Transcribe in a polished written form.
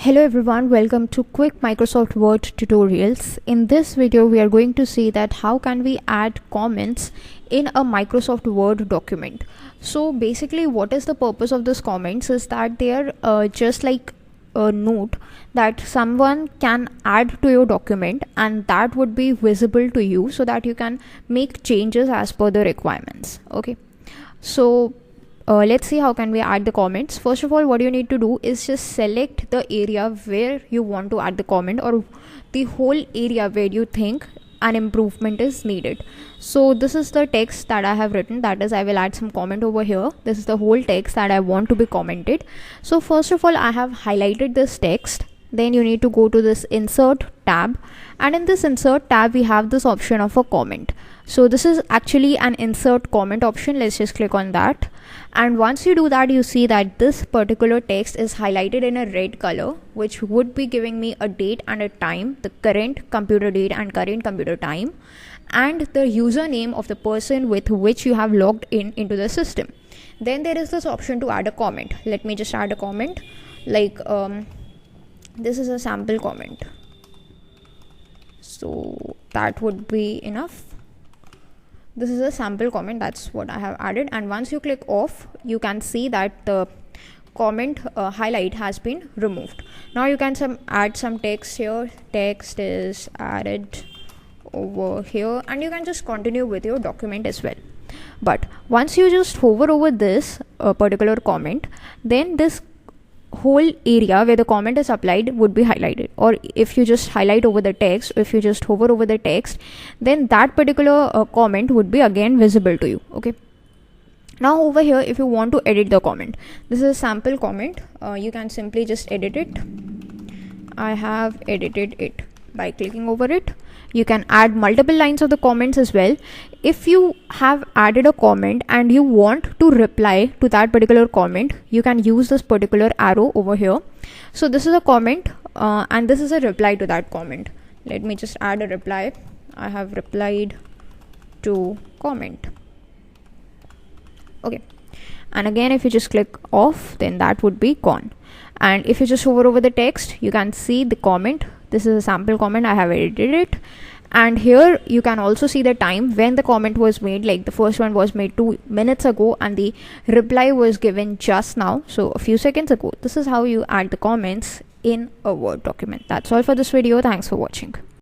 Hello everyone, welcome to quick Microsoft Word tutorials. In this video we are going to see that how can we add comments in a Microsoft Word document. So basically what is the purpose of these comments is that they are just like a note that someone can add to your document, and that would be visible to you so that you can make changes as per the requirements. Okay, so let's see how can we add the comments. First of all, what you need to do is just select the area where you want to add the comment, or the whole area where you think an improvement is needed. So this is the text that I have written, that is I will add some comment over here. This is the whole text that I want to be commented. So first of all, I have highlighted this text. Then you need to go to this insert tab, and in this insert tab we have this option of a comment. So this is actually an insert comment option. Let's just click on that, and once you do that, you see that this particular text is highlighted in a red color, which would be giving me a date and a time, the current computer date and current computer time, and the username of the person with which you have logged into the system. Then there is this option to add a comment. Let me just add a comment, like this is a sample comment, so that would be enough. This is a sample comment, that's what I have added, and once you click off, you can see that the comment highlight has been removed. Now you can add some text here. Text is added over here, and you can just continue with your document as well. But once you just hover over this particular comment, then this whole area where the comment is applied would be highlighted. Or if you just highlight over the text, if you just hover over the text, then that particular comment would be again visible to you. Okay, now over here, if you want to edit the comment, this is a sample comment, you can simply just edit it. I have edited it by clicking over it. You can add multiple lines of the comments as well. If you have added a comment and you want to reply to that particular comment, you can use this particular arrow over here. So this is a comment and this is a reply to that comment. Let me just add a reply. I have replied to comment. Okay, and again, if you just click off, then that would be gone. And if you just hover over the text, you can see the comment. This is a sample comment, I have edited it, and here you can also see the time when the comment was made. Like the first one was made 2 minutes ago and the reply was given just now, so a few seconds ago. This is how you add the comments in a Word document. That's all for this video. Thanks for watching.